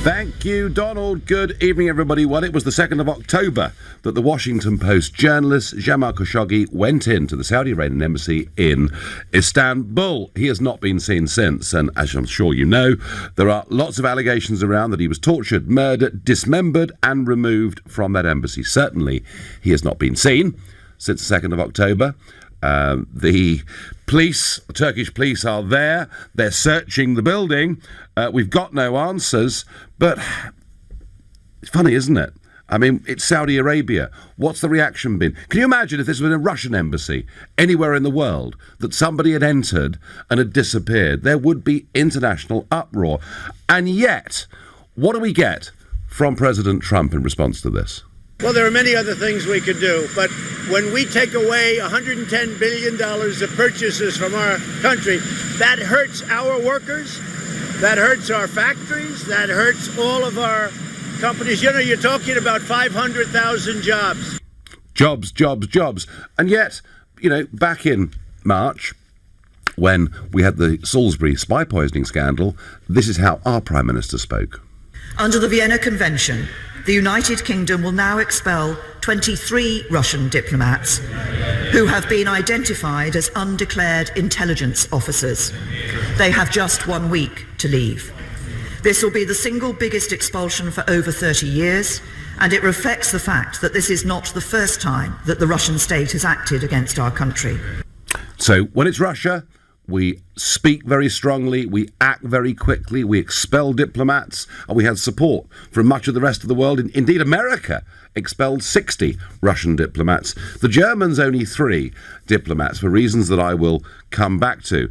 Thank you, Donald. Good evening, everybody. Well, it was the 2nd of October that the Washington Post journalist Jamal Khashoggi went into the Saudi Arabian embassy in Istanbul. He has not been seen since, and as I'm sure you know, there are lots of allegations around that he was tortured, murdered, dismembered and removed from that embassy. Certainly, he has not been seen since the 2nd of October. The police, Turkish police, are there. They're searching the building. We've got no answers, but it's funny, isn't it? I mean, it's Saudi Arabia. What's the reaction been? Can you imagine if this was a Russian embassy anywhere in the world, that somebody had entered and had disappeared? There would be international uproar. And yet, what do we get from President Trump in response to this? Well, there are many other things we could do, but when we take away $110 billion of purchases from our country, that hurts our workers, that hurts our factories, that hurts all of our companies. You know, you're talking about 500,000 jobs. Jobs. And yet, you know, back in March, when we had the Salisbury spy poisoning scandal, this is how our Prime Minister spoke. Under the Vienna Convention, the United Kingdom will now expel 23 Russian diplomats who have been identified as undeclared intelligence officers. They have just 1 week to leave. This will be the single biggest expulsion for over 30 years, and it reflects the fact that this is not the first time that the Russian state has acted against our country. So when it's Russia, we speak very strongly, we act very quickly, we expel diplomats, and we had support from much of the rest of the world. Indeed, America expelled 60 Russian diplomats. The Germans only 3 diplomats, for reasons that I will come back to.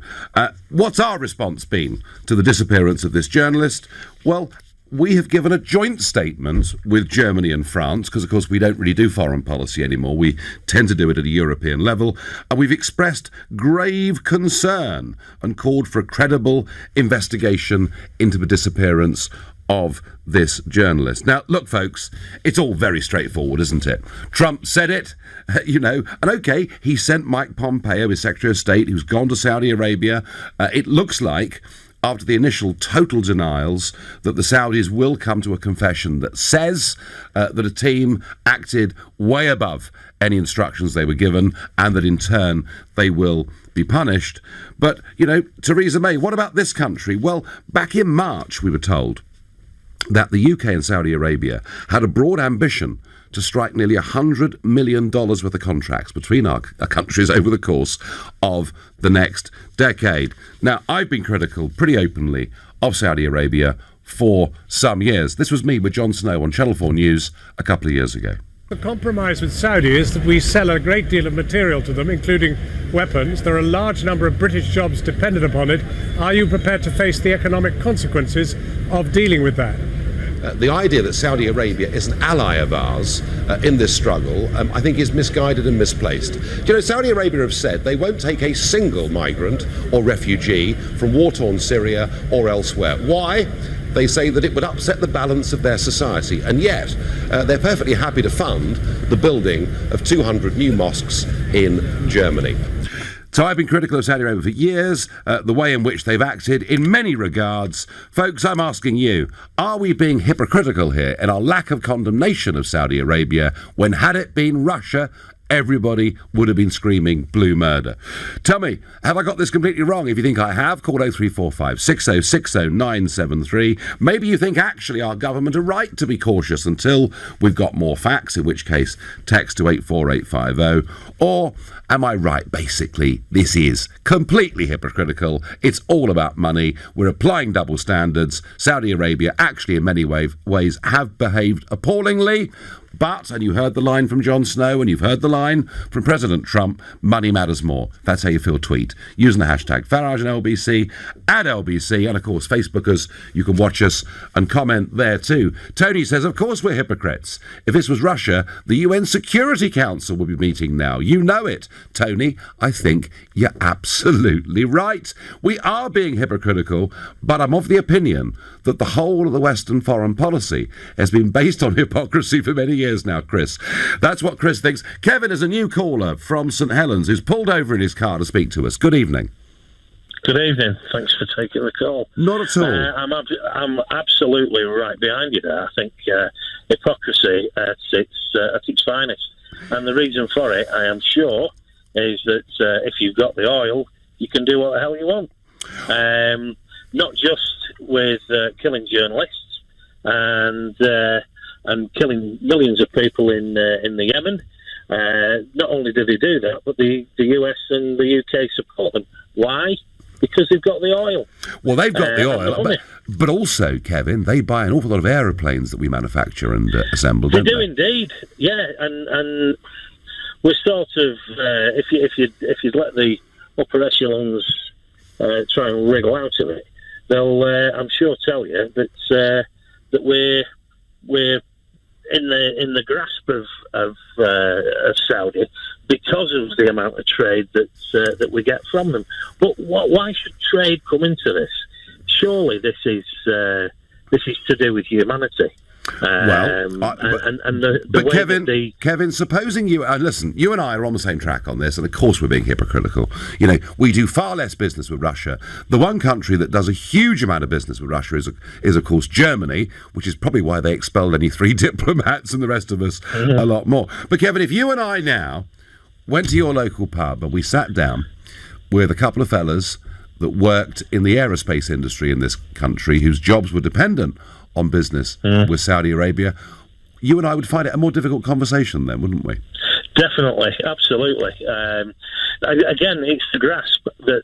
What's our response been to the disappearance of this journalist? Well, we have given a joint statement with Germany and France, because, of course, we don't really do foreign policy anymore. We tend to do it at a European level. And we've expressed grave concern and called for a credible investigation into the disappearance of this journalist. Now, look, folks, it's all very straightforward, isn't it? Trump said it, and OK, he sent Mike Pompeo, his Secretary of State, who's gone to Saudi Arabia. It looks like, after the initial total denials, that the Saudis will come to a confession that says that a team acted way above any instructions they were given, and that in turn they will be punished. But, Theresa May, what about this country? Well, back in March, we were told that the UK and Saudi Arabia had a broad ambition to strike nearly $100 million worth of contracts between our countries over the course of the next decade. Now, I've been critical pretty openly of Saudi Arabia for some years. This was me with Jon Snow on Channel 4 News a couple of years ago. The compromise with Saudi is that we sell a great deal of material to them, including weapons. There are a large number of British jobs dependent upon it. Are you prepared to face the economic consequences of dealing with that? The idea that Saudi Arabia is an ally of ours in this struggle, I think, is misguided and misplaced. Saudi Arabia have said they won't take a single migrant or refugee from war-torn Syria or elsewhere. Why? They say that it would upset the balance of their society, and yet they're perfectly happy to fund the building of 200 new mosques in Germany. So I've been critical of Saudi Arabia for years, the way in which they've acted in many regards. Folks, I'm asking you, are we being hypocritical here in our lack of condemnation of Saudi Arabia when, had it been Russia, everybody would have been screaming blue murder? Tell me, have I got this completely wrong? If you think I have, call 0345 6060 973. Maybe you think actually our government are right to be cautious until we've got more facts, in which case text to 84850. Or am I right? Basically, this is completely hypocritical. It's all about money. We're applying double standards. Saudi Arabia actually in many ways have behaved appallingly. But, and you heard the line from Jon Snow and you've heard the line from President Trump, money matters more. That's how you feel. Tweet using the hashtag Farage and LBC, at LBC, and of course Facebookers, you can watch us and comment there too. Tony says, of course we're hypocrites. If this was Russia, the UN Security Council will be meeting now. You know it. Tony, I think you're absolutely right. We are being hypocritical, but I'm of the opinion that the whole of the Western foreign policy has been based on hypocrisy for many years now, Chris. That's what Chris thinks. Kevin is a new caller from St Helens who's pulled over in his car to speak to us. Good evening. Good evening. Thanks for taking the call. Not at all. I'm absolutely right behind you there. I think hypocrisy at its finest, and the reason for it, I am sure, is that if you've got the oil, you can do what the hell you want. Not just with killing journalists and killing millions of people in the Yemen. Not only do they do that, but the US and the UK support them. Why? Because they've got the oil. Well, they've got the oil, but also, Kevin, they buy an awful lot of aeroplanes that we manufacture and assemble, don't they? They do indeed, yeah. And we're sort of, if you let the upper echelons try and wriggle out of it, they'll, I'm sure, tell you that we're in the grasp of Saudi because of the amount of trade that we get from them. But why should trade come into this? Surely this is to do with humanity. Kevin, supposing you listen, you and I are on the same track on this, and of course we're being hypocritical. You know, we do far less business with Russia. The one country that does a huge amount of business with Russia is of course Germany, which is probably why they expelled only 3 diplomats and the rest of us a lot more. But Kevin, if you and I now went to your local pub and we sat down with a couple of fellas that worked in the aerospace industry in this country, whose jobs were dependent on business with Saudi Arabia, you and I would find it a more difficult conversation then, wouldn't we? Definitely, absolutely. Again, it's the grasp that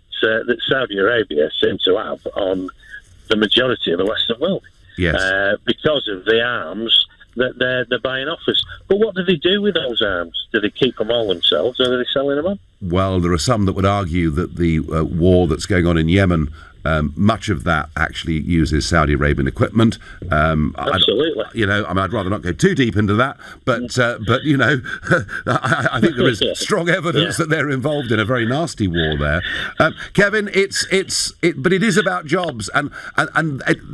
Saudi Arabia seem to have on the majority of the Western world. Yes. Because of the arms that they're buying off us. But what do they do with those arms? Do they keep them all themselves, or are they selling them on? Well, there are some that would argue that the war that's going on in Yemen, much of that actually uses Saudi Arabian equipment. Absolutely. I'd rather not go too deep into that, but I think there is strong evidence that they're involved in a very nasty war there. Kevin, but it is about jobs, and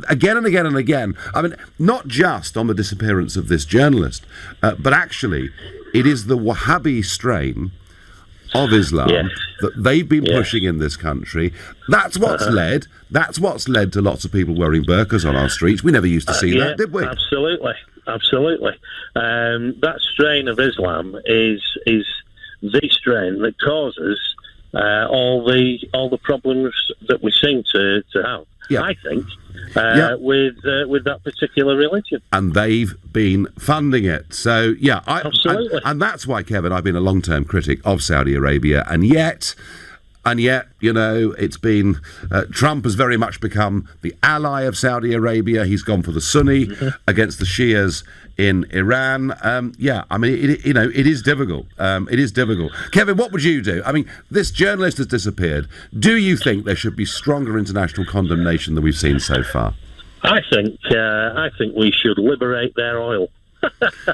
again and again and again. I mean, not just on the disappearance of this journalist, but actually, it is the Wahhabi strain of Islam that they've been pushing in this country. That's what's led to lots of people wearing burqas on our streets. We never used to see that, did we? Absolutely. That strain of Islam is the strain that causes all the problems that we seem to have. I think with that particular religion, and they've been funding it. So absolutely, and that's why, Kevin, I've been a long-term critic of Saudi Arabia, and yet, it's been Trump has very much become the ally of Saudi Arabia. He's gone for the Sunni against the Shias in Iran. It is difficult. It is difficult. Kevin, what would you do? I mean, this journalist has disappeared. Do you think there should be stronger international condemnation than we've seen so far? I think we should liberate their oil.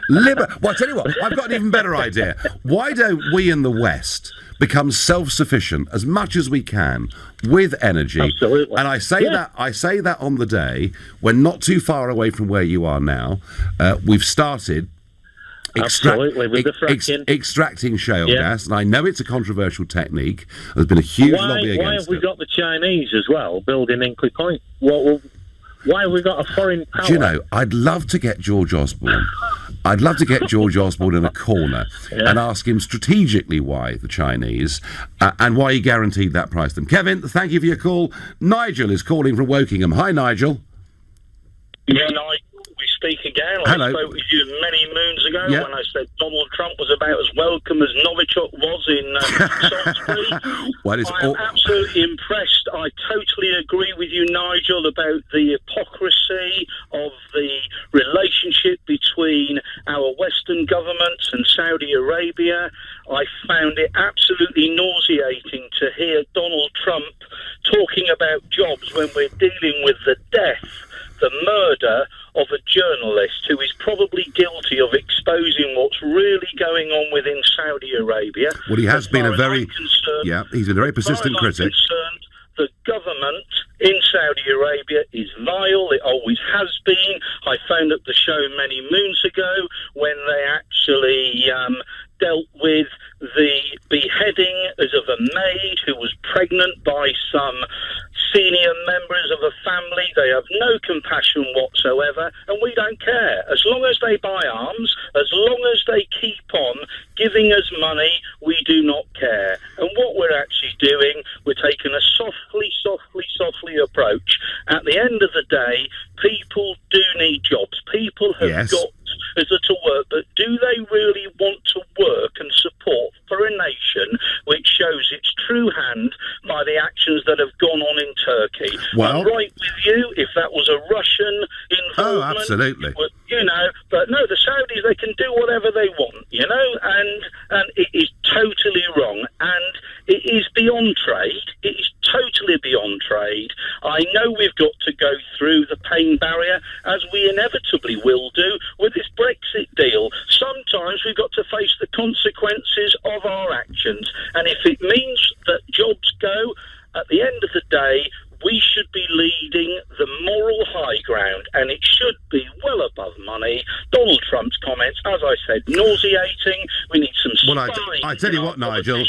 Well, I tell you what, I've got an even better idea. Why don't we in the West become self-sufficient as much as we can with energy? Absolutely. And I say that on the day when, not too far away from where you are now, we've started extracting shale gas, and I know it's a controversial technique. There's been a huge lobby against it. Why have we got the Chinese as well building Hinkley Point? Why have we got a foreign power? Do you know, I'd love to get George Osborne. In a corner and ask him strategically why the Chinese and why he guaranteed that price to them. Kevin, thank you for your call. Nigel is calling from Wokingham. Hi, Nigel. Yeah, we speak again. Hello. I spoke with you many moons ago when I said Donald Trump was about as welcome as Novichok was in Salisbury. I'm absolutely impressed. I totally agree with you, Nigel, about the hypocrisy of the relationship between our Western governments and Saudi Arabia. I found it absolutely nauseating to hear Donald Trump talking about jobs when we're dealing with the death, the murder of a journalist who is probably guilty of exposing what's really going on within Saudi Arabia. Well, he has been he's been a very persistent critic. The government in Saudi Arabia is is vile. It always has been. I phoned up the show many moons ago when they actually dealt with the beheading as of a maid who was pregnant by some senior members of a family. They have no compassion whatsoever, and we don't care. As long as they buy arms, as long as they keep on giving us money, we do not care. And what we're actually doing, we're taking a softly approach. At the end of the day, people do need jobs. People have got to work, but do they really want to work and support for a nation which shows its true hand by the actions that have gone on in Turkey? Well, I'm right with you. If that was a Russian involvement, absolutely. But no, the Saudis, they can do whatever they want, and it is totally wrong, and it is beyond trade. It is totally beyond trade. I know we've got to go through the pain barrier, as we inevitably will do with this Brexit deal. Sometimes we've got to face the consequences of our actions, and if it means that jobs go, at the end of the day, we should be leading the moral high ground, and it should be well above money. Donald Trump's comments, as I said, nauseating. We need some spine. Well, I tell you what, Nigel,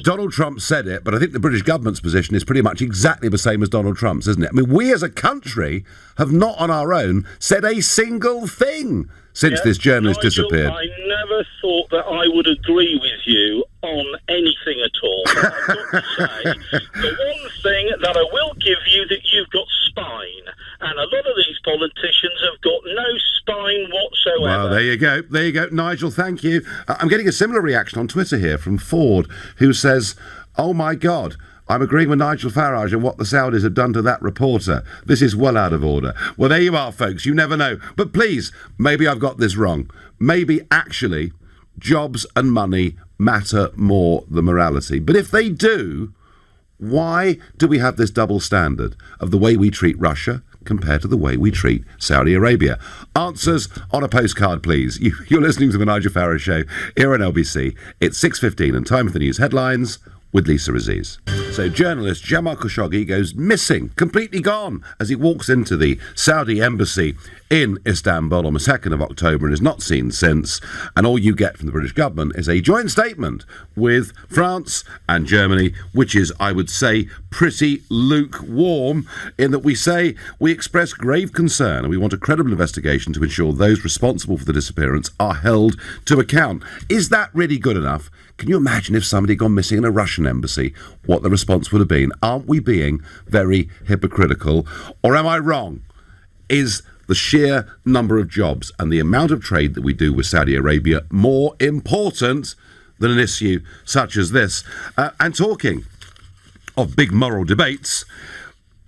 Donald Trump said it, but I think the British government's position is pretty much exactly the same as Donald Trump's, isn't it? I mean, we as a country have not on our own said a single thing since this journalist disappeared. I never thought that I would agree with you on anything at all. But I've got to say, the one thing that I will give you, that you've got spine. And a lot of these politicians have got no spine whatsoever. Well, there you go. There you go. Nigel, thank you. I'm getting a similar reaction on Twitter here from Ford, who says, oh my God, I'm agreeing with Nigel Farage on what the Saudis have done to that reporter. This is well out of order. Well, there you are, folks. You never know. But please, maybe I've got this wrong. Maybe actually jobs and money matter more than morality. But if they do, why do we have this double standard of the way we treat Russia compared to the way we treat Saudi Arabia? Answers on a postcard, please. You're listening to the Nigel Farage Show here on LBC. It's 6:15 and time for the news headlines with Lisa Aziz. So journalist Jamal Khashoggi goes missing, completely gone, as he walks into the Saudi embassy in Istanbul on the 2nd of October and is not seen since. And all you get from the British government is a joint statement with France and Germany, which is, I would say, pretty lukewarm, in that we say we express grave concern and we want a credible investigation to ensure those responsible for the disappearance are held to account. Is that really good enough? Can you imagine if somebody had gone missing in a Russian embassy, what the response would have been? Aren't we being very hypocritical? Or am I wrong? Is the sheer number of jobs and the amount of trade that we do with Saudi Arabia more important than an issue such as this? And talking of big moral debates,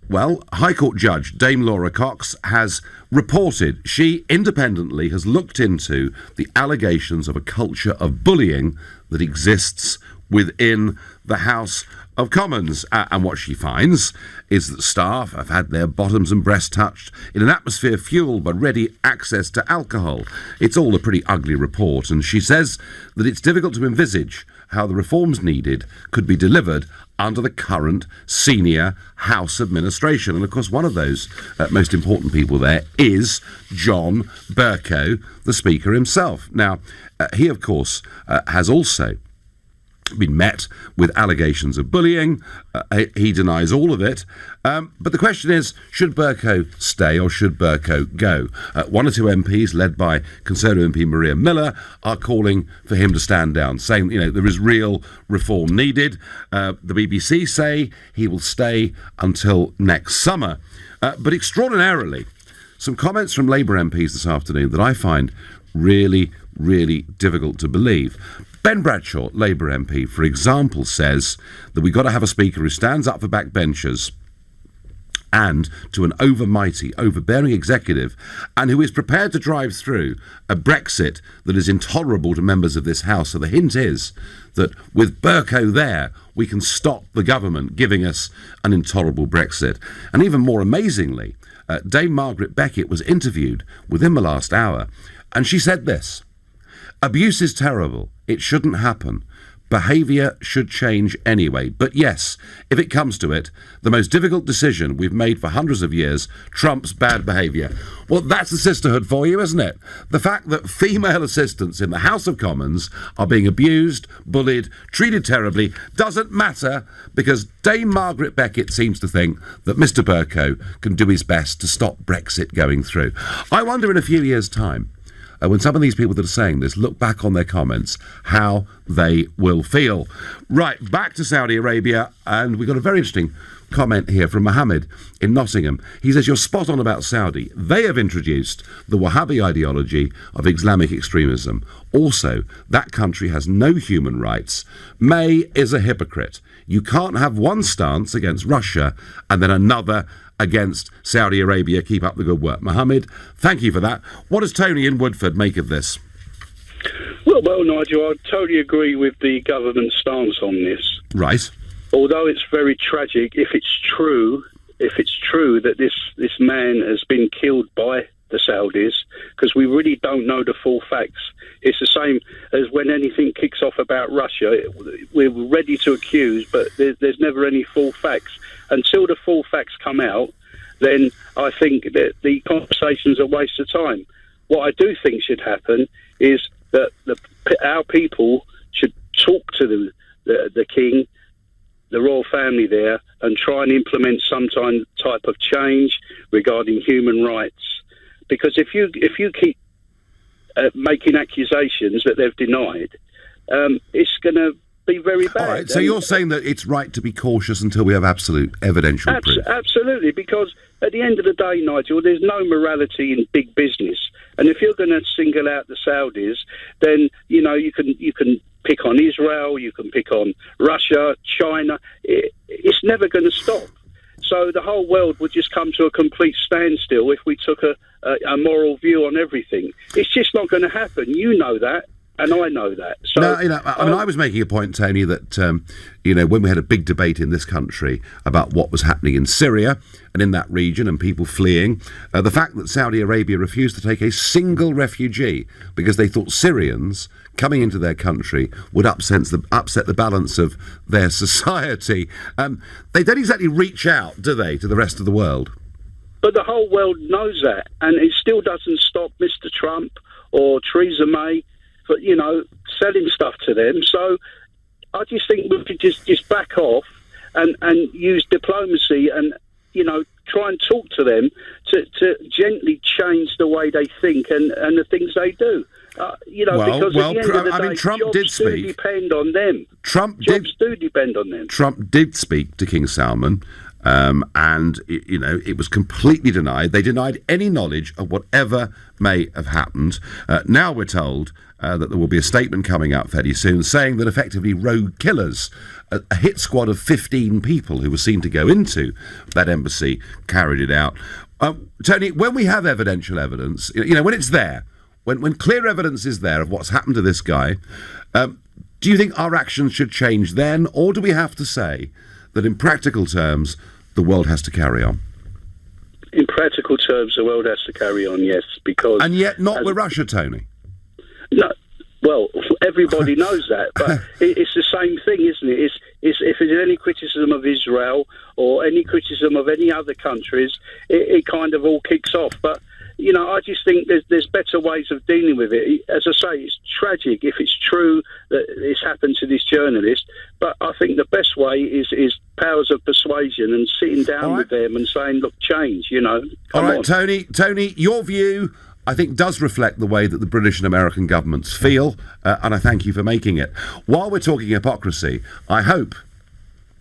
well, High Court Judge Dame Laura Cox has reported she independently has looked into the allegations of a culture of bullying that exists within the House of Commons. And what she finds is that staff have had their bottoms and breasts touched in an atmosphere fuelled by ready access to alcohol. It's all a pretty ugly report, and she says that it's difficult to envisage how the reforms needed could be delivered under the current senior House administration. And of course, one of those most important people there is John Bercow, the Speaker himself. Now, he, of course, has also been met with allegations of bullying. He denies all of it. But the question is, should Bercow stay or should Bercow go? One or two MPs, led by Conservative MP Maria Miller, are calling for him to stand down, saying, there is real reform needed. The BBC say he will stay until next summer. But extraordinarily, some comments from Labour MPs this afternoon that I find really, really difficult to believe. Ben Bradshaw, Labour MP, for example, says that we've got to have a Speaker who stands up for backbenchers and to an overmighty, overbearing executive, and who is prepared to drive through a Brexit that is intolerable to members of this House. So the hint is that with Bercow there, we can stop the government giving us an intolerable Brexit. And even more amazingly, Dame Margaret Beckett was interviewed within the last hour, and she said this: abuse is terrible. It shouldn't happen. behaviour should change anyway. But yes, if it comes to it, the most difficult decision we've made for hundreds of years trumps bad behaviour. Well, that's the sisterhood for you, isn't it? The fact that female assistants in the House of Commons are being abused, bullied, treated terribly doesn't matter, because Dame Margaret Beckett seems to think that Mr Bercow can do his best to stop Brexit going through. I wonder in a few years' time, when some of these people that are saying this look back on their comments, how they will feel. Right, back to Saudi Arabia, and we've got a very interesting comment here from Mohammed in Nottingham. He says, you're spot on about Saudi. They have introduced the Wahhabi ideology of Islamic extremism. Also, that country has no human rights. May is a hypocrite. You can't have one stance against Russia and then another against Saudi Arabia. Keep up the good work. Mohammed, thank you for that. What does Tony in Woodford make of this? Well, Nigel, I totally agree with the government stance on this. Right. Although it's very tragic, if it's true that this man has been killed by the Saudis, because we really don't know the full facts. It's the same as when anything kicks off about Russia. We're ready to accuse, but there's never any full facts. Until the full facts come out, then I think that the conversation's a waste of time. What I do think should happen is that our people should talk to the king, the royal family there, and try and implement some type of change regarding human rights. Because if you keep making accusations that they've denied, it's going to be very bad. All right, so you're saying that it's right to be cautious until we have absolute evidential proof? Absolutely, because at the end of the day, Nigel, there's no morality in big business. And if you're going to single out the Saudis, then, you know, you can pick on Israel, you can pick on Russia, China. It's never going to stop. So the whole world would just come to a complete standstill if we took a moral view on everything. It's just not going to happen. You know that. And I know that. So, no, you know, I mean, I was making a point, Tony, that, you know, when we had a big debate in this country about what was happening in Syria and in that region and people fleeing, the fact that Saudi Arabia refused to take a single refugee because they thought Syrians coming into their country would upset the balance of their society. They don't exactly reach out, do they, to the rest of the world? But the whole world knows that, and it still doesn't stop Mr. Trump or Theresa May, for, you know, selling stuff to them. So I just think we could just back off and use diplomacy and, you know, try and talk to them to gently change the way they think and the things they do. You know, because at the end of the day, Trump jobs did speak. do depend on them. Jobs do depend on them. Trump did speak to King Salman. And, you know, it was completely denied. They denied any knowledge of whatever may have happened. Now we're told that there will be a statement coming out fairly soon saying that effectively rogue killers, a hit squad of 15 people who were seen to go into that embassy, carried it out. Tony, when we have evidential evidence, you know, when it's there, when clear evidence is there of what's happened to this guy, do you think our actions should change then, or do we have to say that in practical terms, the world has to carry on? In practical terms, the world has to carry on, yes, because... And yet not with Russia, Tony. No, well, everybody knows that, but it's the same thing, isn't it? It's if there's any criticism of Israel or any criticism of any other countries, it kind of all kicks off. But, you know, I just think there's better ways of dealing with it. As I say, it's tragic if it's true that it's happened to this journalist, but I think the best way is powers of persuasion and sitting down with them and saying, look, change, you know. All right, Tony, your view, I think, does reflect the way that the British and American governments feel, and I thank you for making it. While we're talking hypocrisy, I hope,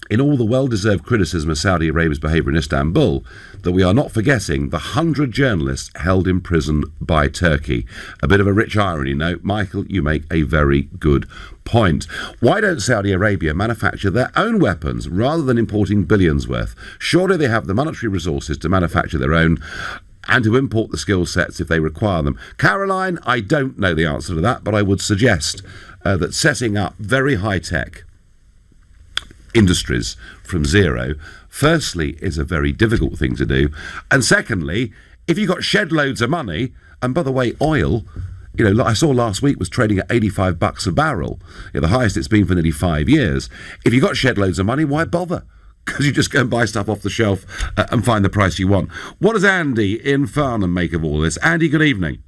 in all the well-deserved criticism of Saudi Arabia's behaviour in Istanbul, that we are not forgetting the 100 journalists held in prison by Turkey. A bit of a rich irony, no? Michael, you make a very good point. Why don't Saudi Arabia manufacture their own weapons rather than importing billions worth? Surely they have the monetary resources to manufacture their own and to import the skill sets if they require them. Caroline, I don't know the answer to that, but I would suggest that setting up very high-tech industries from zero, firstly, is a very difficult thing to do. And secondly, if you've got shed loads of money, and by the way, oil I saw last week was trading at $85 a barrel, the highest it's been for nearly 5 years. If you've got shed loads of money, why bother? Because you just go and buy stuff off the shelf and find the price you want. What does Andy in Farnham make of all this? Andy, good evening.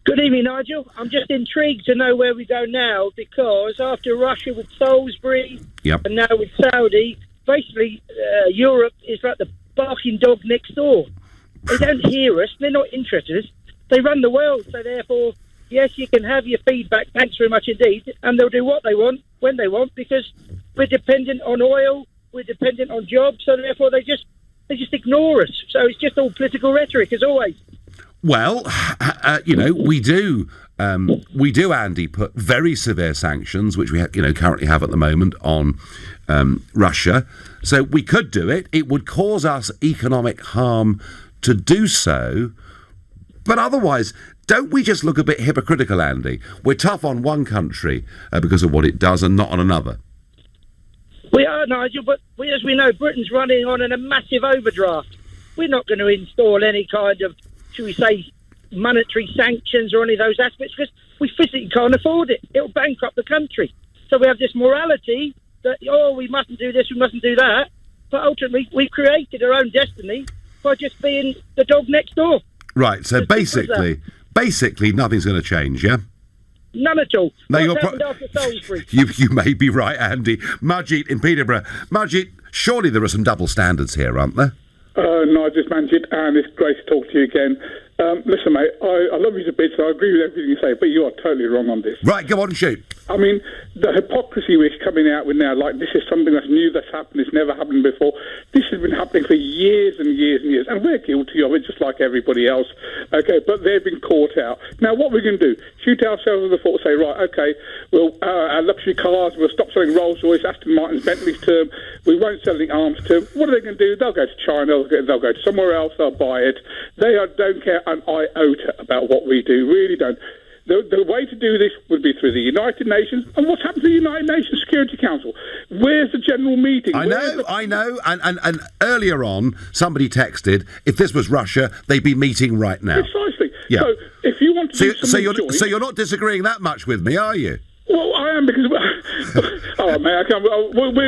Good evening, Nigel. I'm just intrigued to know where we go now, because after Russia with Salisbury and now with Saudi, basically Europe is like the barking dog next door. They don't hear us. They're not interested. They run the world. So therefore, yes, you can have your feedback. Thanks very much indeed. And they'll do what they want, when they want, because we're dependent on oil. We're dependent on jobs. So therefore, they just ignore us. So it's just all political rhetoric, as always. Well, we do, Andy, put very severe sanctions, which we currently have at the moment on Russia. So we could do it. It would cause us economic harm to do so. But otherwise, don't we just look a bit hypocritical, Andy? We're tough on one country because of what it does and not on another. We are, Nigel, but as we know, Britain's running on a massive overdraft. We're not going to install any kind of, should we say, monetary sanctions or any of those aspects, because we physically can't afford it. It'll bankrupt the country. So we have this morality that, we mustn't do this, we mustn't do that. But ultimately, we created our own destiny by just being the dog next door. Right, so basically, nothing's going to change, yeah? None at all. No, What's happened after Salisbury? You may be right, Andy. Majid in Peterborough. Majid, surely there are some double standards here, aren't there? No, just Majid, and it's great to talk to you again. Listen, mate, I love you to bits, so I agree with everything you say, but you are totally wrong on this. Right, go on and shoot. I mean, the hypocrisy we're coming out with now, like this is something that's new, that's happened, it's never happened before. This has been happening for years and years and years, and we're guilty of it just like everybody else. Okay, but they've been caught out. Now, what we're going to do, shoot ourselves in the foot and say, right, okay, well, our luxury cars, we'll stop selling Rolls-Royce, Aston Martins, Bentleys to them, we won't sell any arms to them. What are they going to do? They'll go to China, they'll go to somewhere else, they'll buy it. They don't care an iota about what we do, really don't. The way to do this would be through the United Nations. And what's happened to the United Nations Security Council? Where's the general meeting? I know. And earlier on, somebody texted, if this was Russia, they'd be meeting right now. Precisely. Yeah. So if you want to so you're not disagreeing that much with me, are you? Well, I am, because oh man,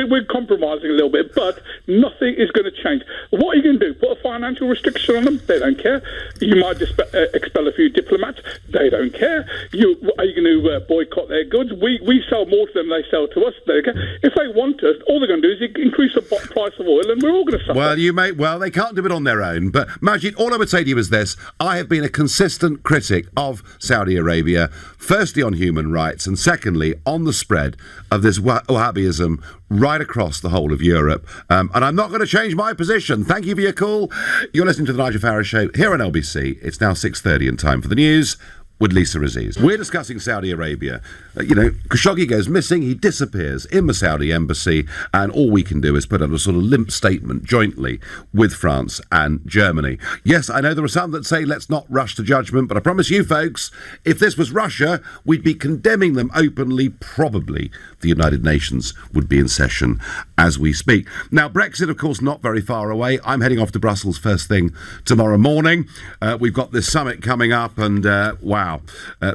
we're compromising a little bit, but nothing is going to change. What are you going to do? Put a financial restriction on them? They don't care. You might just expel a few diplomats. They don't care. Are you going to boycott their goods? We sell more to them than they sell to us. They don't care. If they want us, all they're going to do is increase the price of oil, and we're all going to suffer. Well, they can't do it on their own. But Majid, all I would say to you is this: I have been a consistent critic of Saudi Arabia, firstly on human rights, and secondly on the spread of this Wahhabism right across the whole of Europe. And I'm not going to change my position. Thank you for your call. You're listening to the Nigel Farage Show here on LBC. It's now 6:30 and time for the news with Lisa Aziz. We're discussing Saudi Arabia. Khashoggi goes missing, he disappears in the Saudi embassy, and all we can do is put out a sort of limp statement jointly with France and Germany. Yes, I know there are some that say let's not rush to judgment, but I promise you folks, if this was Russia, we'd be condemning them openly. Probably the United Nations would be in session as we speak. Now, Brexit, of course, not very far away. I'm heading off to Brussels first thing tomorrow morning. We've got this summit coming up, and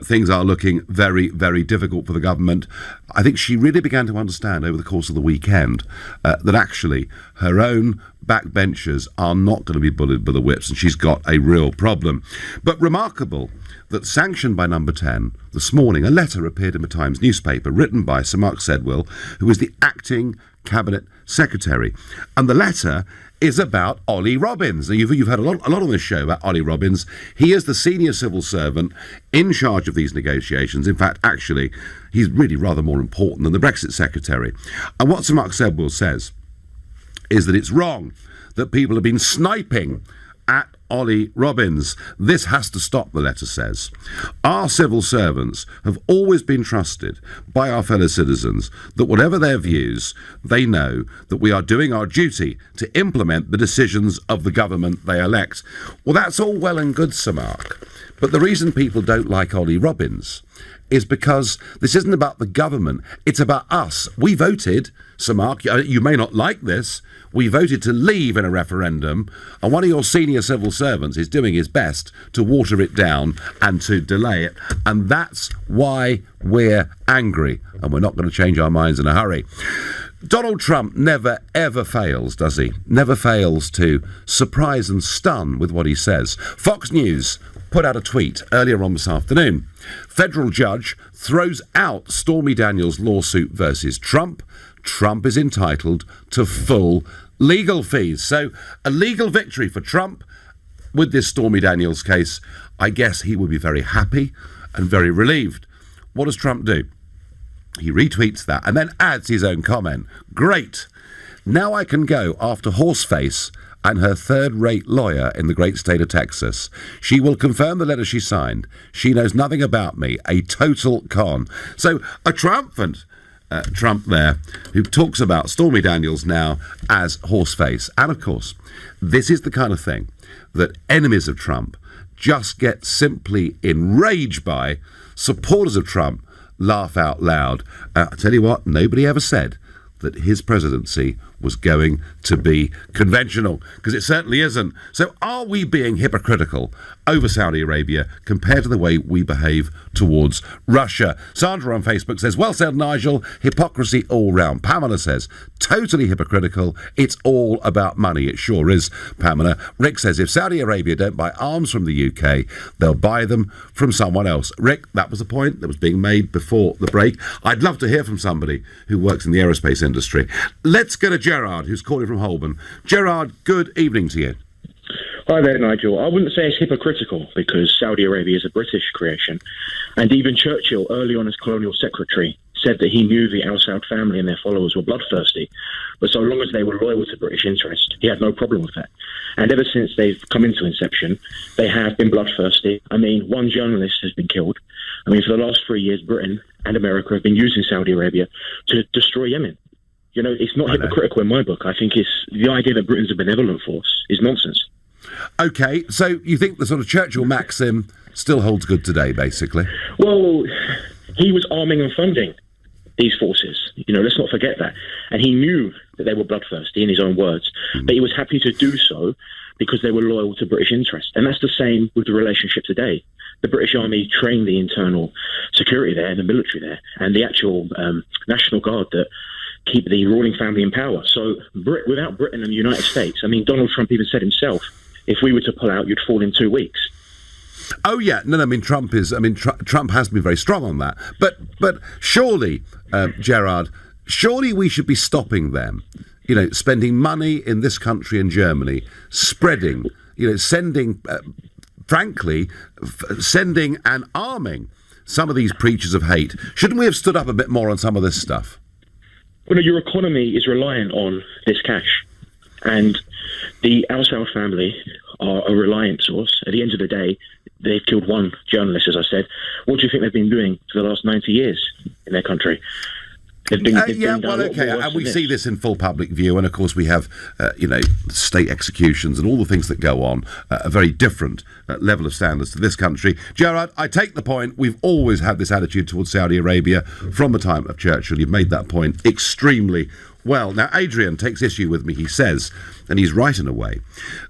things are looking very, very difficult for the government. I think she really began to understand over the course of the weekend that actually her own backbenchers are not going to be bullied by the whips, and she's got a real problem. But remarkable that sanctioned by Number 10, this morning a letter appeared in the Times newspaper written by Sir Mark Sedwill, who is the acting Cabinet Secretary. And the letter is about Ollie Robbins. Now, you've heard a lot on this show about Ollie Robbins. He is the senior civil servant in charge of these negotiations. In fact, actually, he's really rather more important than the Brexit Secretary. And what Sir Mark Sedwill says is that it's wrong that people have been sniping at Ollie Robbins. This has to stop, the letter says. Our civil servants have always been trusted by our fellow citizens that whatever their views, they know that we are doing our duty to implement the decisions of the government they elect. Well, that's all well and good, Sir Mark. But the reason people don't like Ollie Robbins is because this isn't about the government, it's about us. We voted, Sir Mark, you may not like this, we voted to leave in a referendum, and one of your senior civil servants is doing his best to water it down and to delay it. And that's why we're angry. And we're not going to change our minds in a hurry. Donald Trump never, ever fails, does he? Never fails to surprise and stun with what he says. Fox News put out a tweet earlier on this afternoon. Federal judge throws out Stormy Daniels' lawsuit versus Trump. Trump is entitled to full legal fees. So a legal victory for Trump with this Stormy Daniels case. I guess he would be very happy and very relieved. What does Trump do? He retweets that and then adds his own comment. Great. Now I can go after Horseface and her third-rate lawyer in the great state of Texas. She will confirm the letter she signed. She knows nothing about me. A total con. So a triumphant Trump there, who talks about Stormy Daniels now as Horseface. And of course, this is the kind of thing that enemies of Trump just get simply enraged by. Supporters of Trump laugh out loud. I tell you what, nobody ever said that his presidency was going to be conventional, because it certainly isn't. So are we being hypocritical over Saudi Arabia compared to the way we behave towards Russia? Sandra on Facebook says, well said, Nigel, hypocrisy all round. Pamela says, totally hypocritical, it's all about money. It sure is, Pamela. Rick says, if Saudi Arabia don't buy arms from the UK, they'll buy them from someone else. Rick, that was the point that was being made before the break. I'd love to hear from somebody who works in the aerospace industry. Let's go to Gerard, who's calling from Holborn. Gerard, good evening to you. Hi there, Nigel. I wouldn't say it's hypocritical, because Saudi Arabia is a British creation. And even Churchill, early on as colonial secretary, said that he knew the Al Saud family and their followers were bloodthirsty. But so long as they were loyal to British interest, he had no problem with that. And ever since they've come into inception, they have been bloodthirsty. I mean, one journalist has been killed. I mean, for the last 3 years, Britain and America have been using Saudi Arabia to destroy Yemen. You know, it's not hypocritical in my book. I think it's the idea that Britain's a benevolent force is nonsense. OK, so you think the sort of Churchill maxim still holds good today, basically? Well, he was arming and funding these forces. You know, let's not forget that. And he knew that they were bloodthirsty, in his own words, but he was happy to do so because they were loyal to British interest. And that's the same with the relationship today. The British Army trained the internal security there and the military there, and the actual National Guard that keep the ruling family in power. So without Britain and the United States, I mean, Donald Trump even said himself, if we were to pull out, you'd fall in 2 weeks. Oh yeah, no. I mean, Trump has been very strong on that. But surely, Gerard, surely we should be stopping them. You know, spending money in this country and Germany, spreading. You know, sending, frankly, sending and arming some of these preachers of hate. Shouldn't we have stood up a bit more on some of this stuff? Well, no, your economy is reliant on this cash, and the Al Saud family are a reliant source. At the end of the day, they've killed one journalist, as I said. What do you think they've been doing for the last 90 years in their country? And we see this in full public view, and of course we have, state executions and all the things that go on, a very different level of standards to this country. Gerard, I take the point. We've always had this attitude towards Saudi Arabia from the time of Churchill. You've made that point extremely well. Now, Adrian takes issue with me. He says, and he's right in a way,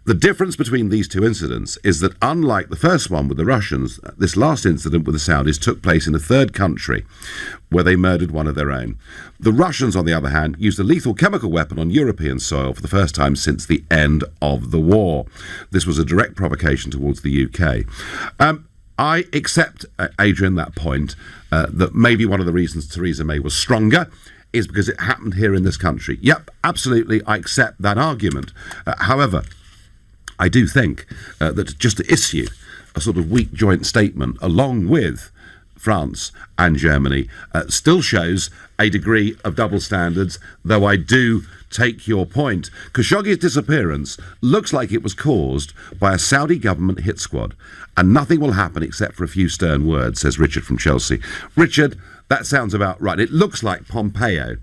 the difference between these two incidents is that unlike the first one with the Russians, this last incident with the Saudis took place in a third country where they murdered one of their own. The Russians, on the other hand, used a lethal chemical weapon on European soil for the first time since the end of the war. This was a direct provocation towards the UK. I accept, Adrian, that point, that maybe one of the reasons Theresa May was stronger is because it happened here in this country. Yep, absolutely, I accept that argument. However, I do think that just to issue a sort of weak joint statement along with France and Germany still shows a degree of double standards, though I do take your point. Khashoggi's disappearance looks like it was caused by a Saudi government hit squad, and nothing will happen except for a few stern words, says Richard from Chelsea. Richard, that sounds about right. It looks like Pompeo,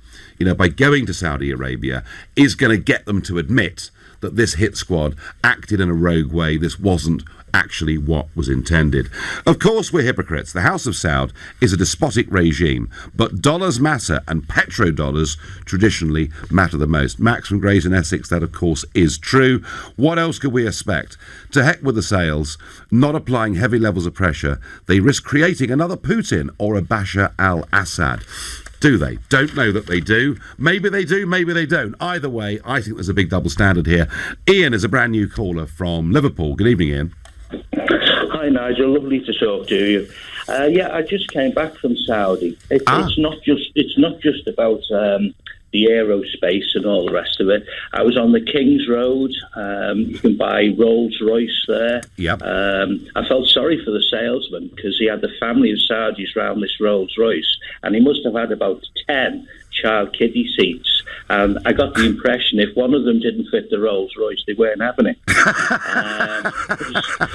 by going to Saudi Arabia, is going to get them to admit that this hit squad acted in a rogue way. This wasn't actually what was intended. Of course, we're hypocrites. The House of Saud is a despotic regime, but dollars matter, and petrodollars traditionally matter the most. Max from Grays in Essex, that of course is true. What else could we expect? To heck with the sales, not applying heavy levels of pressure, they risk creating another Putin or a Bashar al-Assad. Do they? Don't know that they do. Maybe they do, maybe they don't. Either way, I think there's a big double standard here. Ian is a brand new caller from Liverpool. Good evening, Ian. Hi, Nigel. Lovely to talk to you. I just came back from Saudi. It's not just about the aerospace and all the rest of it. I was on the King's Road. You can buy Rolls Royce there. Yep. I felt sorry for the salesman because he had the family of Saudis round this Rolls Royce, and he must have had about 10 child kiddie seats. And I got the impression if one of them didn't fit the Rolls Royce, they weren't having it.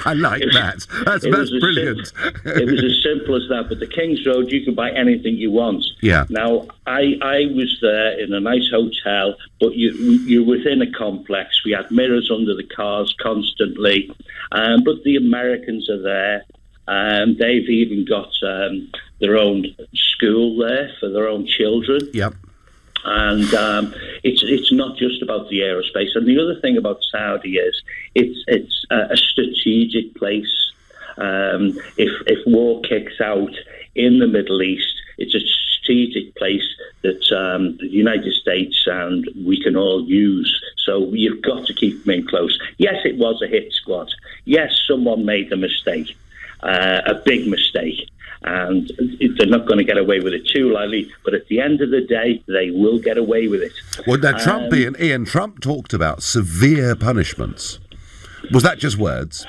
I like that. That's brilliant. It was as simple as that. But the King's Road, you can buy anything you want. Yeah. Now, I was there in a nice hotel, but you're within a complex. We had mirrors under the cars constantly. But the Americans are there. They've even got their own school there for their own children. Yep. And it's not just about the aerospace. And the other thing about Saudi is it's a strategic place. If war kicks out in the Middle East, it's a strategic place that the United States and we can all use. So you've got to keep them in close. Yes, it was a hit squad. Yes, someone made a mistake, a big mistake. And they're not going to get away with it too lightly, but at the end of the day, they will get away with it. Well, now, Ian Trump talked about severe punishments. Was that just words?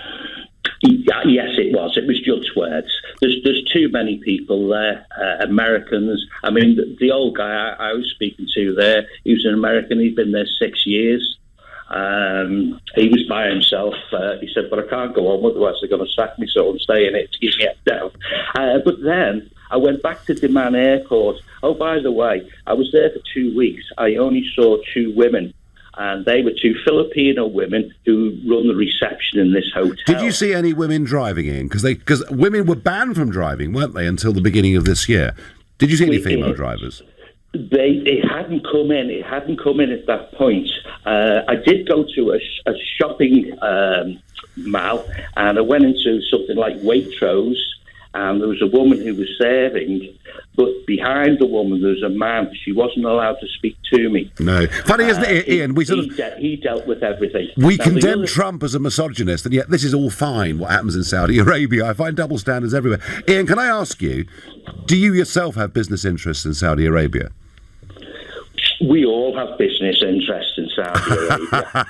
Yes, it was. It was just words. There's too many people there, Americans. I mean, the old guy I was speaking to there, he was an American. He'd been there 6 years. He was by himself. He said, but I can't go on, otherwise they're going to sack me, so I'm staying here to keep me down. But then I went back to Daman Airport. Oh, by the way, I was there for 2 weeks. I only saw 2 women, and they were 2 Filipino women who run the reception in this hotel. Did you see any women driving in? Because women were banned from driving, weren't they, until the beginning of this year? Did you see any female drivers? It hadn't come in. It hadn't come in at that point. I did go to a shopping mall, and I went into something like Waitrose, and there was a woman who was serving, but behind the woman there was a man. She wasn't allowed to speak to me. No. Funny, isn't it, Ian? He dealt with everything. We condemn Trump as a misogynist, and yet this is all fine, what happens in Saudi Arabia. I find double standards everywhere. Ian, can I ask you, do you yourself have business interests in Saudi Arabia? We all have business interests in Saudi Arabia.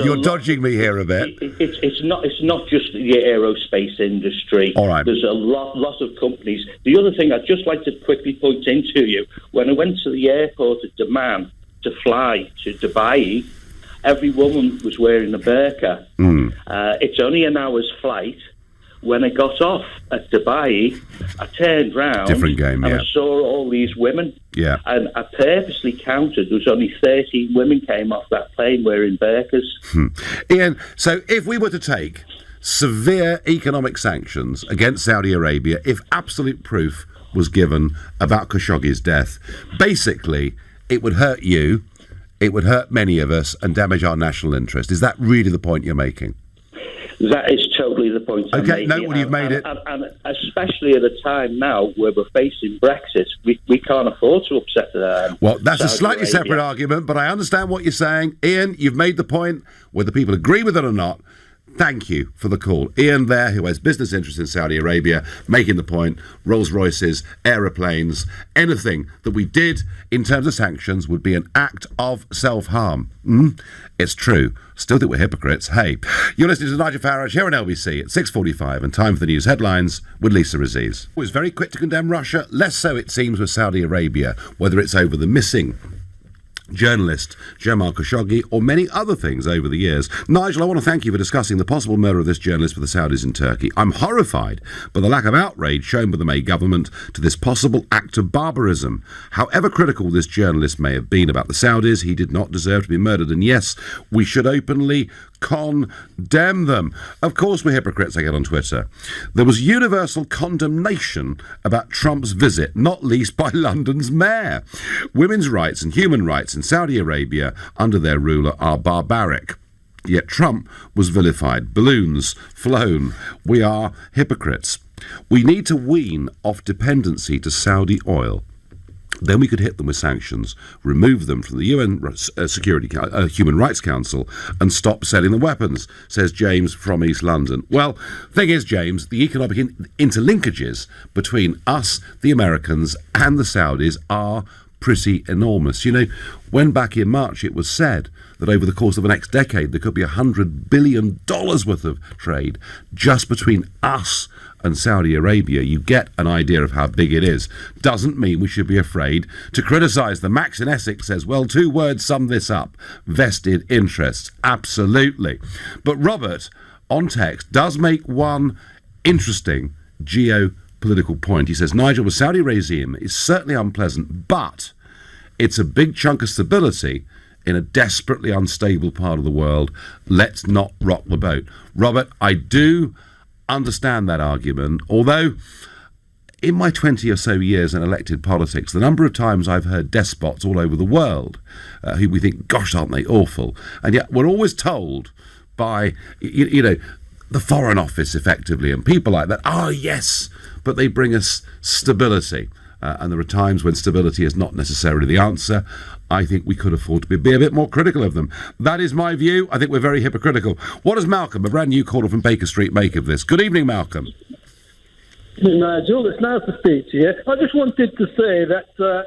You're dodging me here a bit. It's not just the aerospace industry. All right. There's a lot of companies. The other thing I'd just like to quickly point into you, when I went to the airport at Daman to fly to Dubai, every woman was wearing a burqa. It's only an hour's flight. When I got off at Dubai, I turned round and I saw all these women. Yeah. And I purposely counted. There was only 13 women came off that plane wearing burqas. Ian, so if we were to take severe economic sanctions against Saudi Arabia, if absolute proof was given about Khashoggi's death, basically it would hurt you, it would hurt many of us and damage our national interest. Is that really the point you're making? That is totally the point I'm making. Okay, you've made it. And especially at a time now where we're facing Brexit, we can't afford to upset well, that's Saudi a slightly Arabia. separate argument, but I understand what you're saying. Ian, you've made the point, whether people agree with it or not. Thank you for the call. Ian there, who has business interests in Saudi Arabia, making the point, Rolls-Royces, aeroplanes, anything that we did in terms of sanctions would be an act of self-harm. It's true. Still think we're hypocrites. Hey, you're listening to Nigel Farage here on LBC at 6:45 and time for the news headlines with Lisa Aziz. Was very quick to condemn Russia, less so it seems with Saudi Arabia, whether it's over the missing journalist Jamal Khashoggi, or many other things over the years. Nigel, I want to thank you for discussing the possible murder of this journalist for the Saudis in Turkey. I'm horrified by the lack of outrage shown by the May government to this possible act of barbarism. However critical this journalist may have been about the Saudis, he did not deserve to be murdered, and yes, we should openly condemn them. Of course we're hypocrites, I get on Twitter. There was universal condemnation about Trump's visit, not least by London's mayor. Women's rights and human rights in Saudi Arabia under their ruler are barbaric. Yet Trump was vilified, balloons flown. We are hypocrites. We need to wean off dependency to Saudi oil. Then we could hit them with sanctions, remove them from the UN Human Rights Council, and stop selling them weapons, says James from East London. Well, thing is, James, the economic interlinkages between us, the Americans, and the Saudis are pretty enormous. You know, when back in March it was said that over the course of the next decade there could be $100 billion worth of trade just between us and Saudi Arabia, you get an idea of how big it is. Doesn't mean we should be afraid to criticise them. Max in Essex says, well, 2 words sum this up. Vested interests. Absolutely. But Robert, on text, does make one interesting geopolitical point. He says, Nigel, the Saudi regime is certainly unpleasant, but it's a big chunk of stability in a desperately unstable part of the world. Let's not rock the boat. Robert, I do understand that argument, although in my 20 or so years in elected politics, the number of times I've heard despots all over the world who we think, gosh, aren't they awful? And yet we're always told by, you know, the Foreign Office effectively and people like that, oh yes, but they bring us stability. And there are times when stability is not necessarily the answer. I think we could afford to be a bit more critical of them. That is my view. I think we're very hypocritical. What does Malcolm, a brand new caller from Baker Street, make of this? Good evening, Malcolm. Nigel, it's nice to speak to you. I just wanted to say that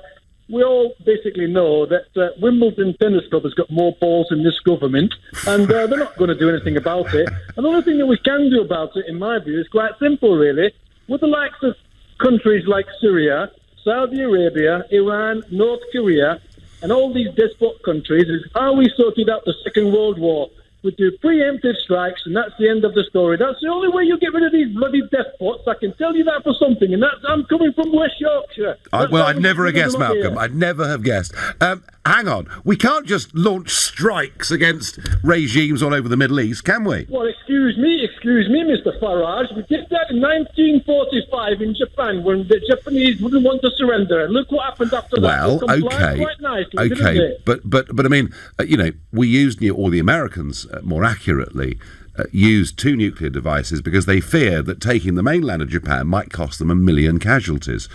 we all basically know that Wimbledon Tennis Club has got more balls in this government, and they're not going to do anything about it. And the only thing that we can do about it, in my view, is quite simple, really. With the likes of countries like Syria, Saudi Arabia, Iran, North Korea, and all these despot countries, is how we sorted out the Second World War. We do preemptive strikes, and that's the end of the story. That's the only way you get rid of these bloody despots. I can tell you that for something, and I'm coming from West Yorkshire. Well, I'd never have guessed, Malcolm. I'd never have guessed. Hang on. We can't just launch strikes against regimes all over the Middle East, can we? Well, excuse me, Mr. Farage. We did that in 1945 in Japan when the Japanese wouldn't want to surrender. And look what happened after that. Well, okay. Quite nicely, but I mean, you know, we used, or the Americans, more accurately, used 2 nuclear devices because they feared that taking the mainland of Japan might cost them 1 million casualties.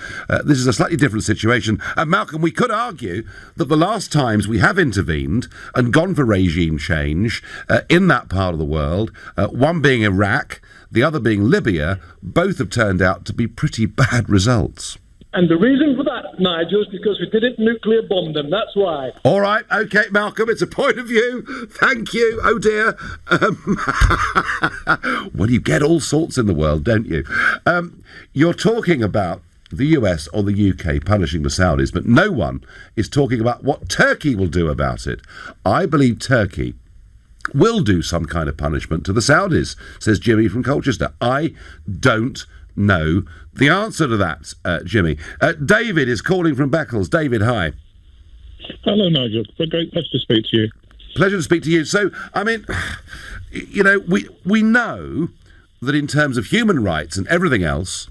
This is a slightly different situation. And Malcolm, we could argue that the last times we have intervened and gone for regime change in that part of the world, one being Iraq, the other being Libya, both have turned out to be pretty bad results. And the reason for that, Nigel, is because we didn't nuclear bomb them. That's why. All right. OK, Malcolm, it's a point of view. Thank you. Oh, dear. Well, you get all sorts in the world, don't you? You're talking about the US or the UK punishing the Saudis, but no one is talking about what Turkey will do about it. I believe Turkey will do some kind of punishment to the Saudis, says Jimmy from Colchester. I don't know the answer to that, Jimmy. David is calling from Beccles. David, hi. Hello, Nigel. It's a great pleasure to speak to you. Pleasure to speak to you. So, I mean, you know, we know that in terms of human rights and everything else,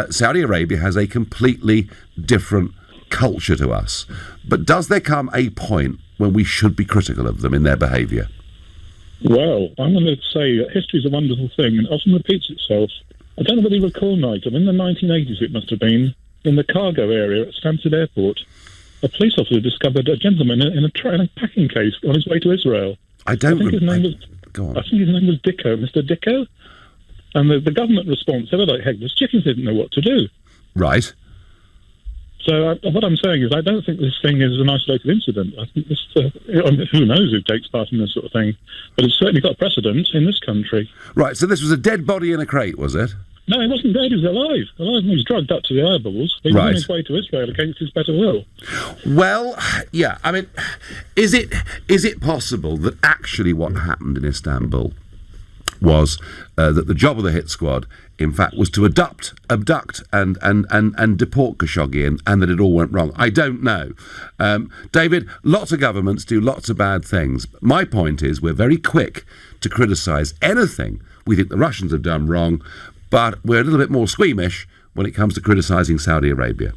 Saudi Arabia has a completely different culture to us. But does there come a point when we should be critical of them in their behaviour? Well, I'm going to say that history is a wonderful thing and often repeats itself. I don't know whether you recall, Nigel, in the 1980s it must have been, in the cargo area at Stansted Airport, a police officer discovered a gentleman in a packing case on his way to Israel. I think his name was Dicko, Mr. Dicko. And the government response, they were like headless chickens, didn't know what to do. Right. So what I'm saying is I don't think this thing is an isolated incident. I think this, who knows who takes part in this sort of thing, but it's certainly got precedent in this country. Right, so this was a dead body in a crate, was it? No, he wasn't dead. He was alive. He was drugged up to the eyeballs. He was on his way to Israel against his better will. Well, yeah. I mean, is it possible that actually what happened in Istanbul was that the job of the hit squad, in fact, was to abduct and deport Khashoggi, and that it all went wrong? I don't know. David, lots of governments do lots of bad things. My point is we're very quick to criticise anything we think the Russians have done wrong, but we're a little bit more squeamish when it comes to criticising Saudi Arabia.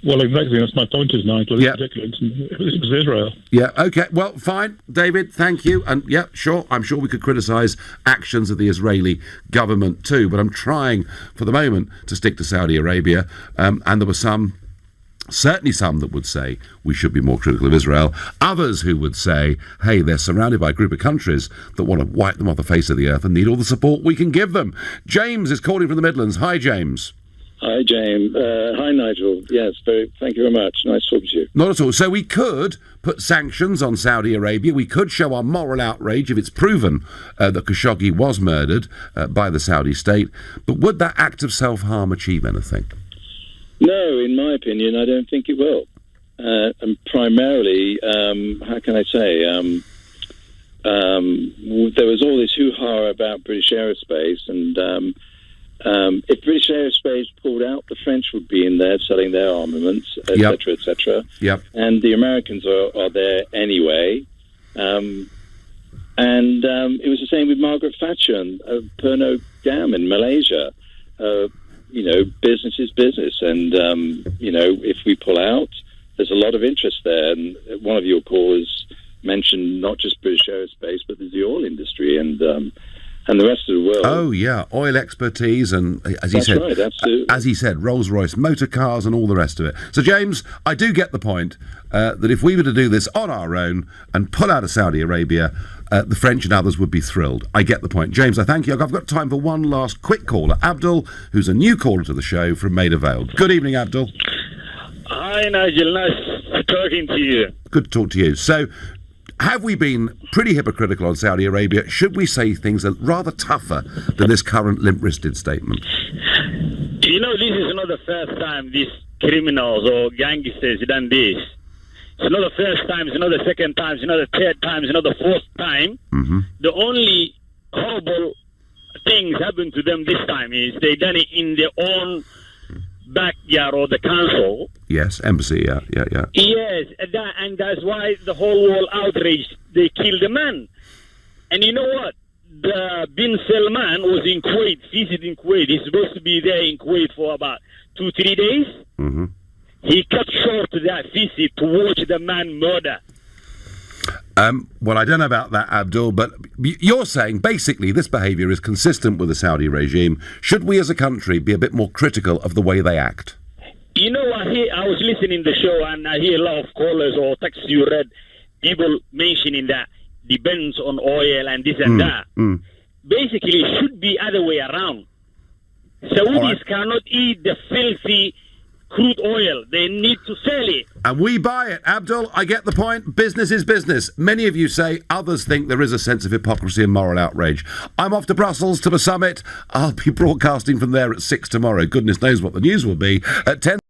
Well, exactly. That's my point, is Nigel. It's ridiculous. It was Israel. Yeah, OK. Well, fine. David, thank you. And, yeah, sure, I'm sure we could criticise actions of the Israeli government too, but I'm trying, for the moment, to stick to Saudi Arabia. And there were certainly some that would say we should be more critical of Israel. Others who would say, hey, they're surrounded by a group of countries that want to wipe them off the face of the earth and need all the support we can give them. James is calling from the Midlands. Hi, James. Hi, James. Hi, Nigel. Yes, thank you very much. Nice talking to you. Not at all. So we could put sanctions on Saudi Arabia. We could show our moral outrage if it's proven that Khashoggi was murdered by the Saudi state. But would that act of self-harm achieve anything? No, in my opinion, I don't think it will. And primarily, how can I say, there was all this hoo-ha about British aerospace, and if British aerospace pulled out, the French would be in there selling their armaments, etc., etc. Yep. And the Americans are there anyway. And it was the same with Margaret Thatcher and Pernod Dam in Malaysia. Business is business, and if we pull out, there's a lot of interest there. And one of your callers mentioned not just British aerospace, but there's the oil industry and the rest of the world. Oh yeah, oil expertise, and as he said, Rolls-Royce motor cars and all the rest of it. So James, I do get the point that if we were to do this on our own and pull out of Saudi Arabia, the French and others would be thrilled. I get the point. James, I thank you. I've got time for one last quick caller. Abdul, who's a new caller to the show from Maida Vale. Good evening, Abdul. Hi, Nigel. Nice talking to you. Good to talk to you. So, have we been pretty hypocritical on Saudi Arabia? Should we say things are rather tougher than this current limp-wristed statement? You know, this is not the first time these criminals or gangsters done this. It's not the first time, it's not the second time, it's not the third time, it's not the fourth time. Mm-hmm. The only horrible things happened to them this time is they done it in their own backyard or the council. Yes, embassy, yeah. Yes, and that's why the whole world outraged. They killed the man. And you know what? The Bin Salman was in Kuwait, visiting Kuwait. He's supposed to be there in Kuwait for about 2-3 days. Mm-hmm. He cut short that visit to watch the man murder. Well, I don't know about that, Abdul, but you're saying basically this behaviour is consistent with the Saudi regime. Should we as a country be a bit more critical of the way they act? You know, I was listening to the show and I hear a lot of callers or texts you read, people mentioning that depends on oil and this and that. Basically, it should be other way around. Saudis cannot eat the filthy crude oil. They need to sell it. And we buy it. Abdul, I get the point. Business is business. Many of you say, others think there is a sense of hypocrisy and moral outrage. I'm off to Brussels to the summit. I'll be broadcasting from there at 6 tomorrow. Goodness knows what the news will be at 10.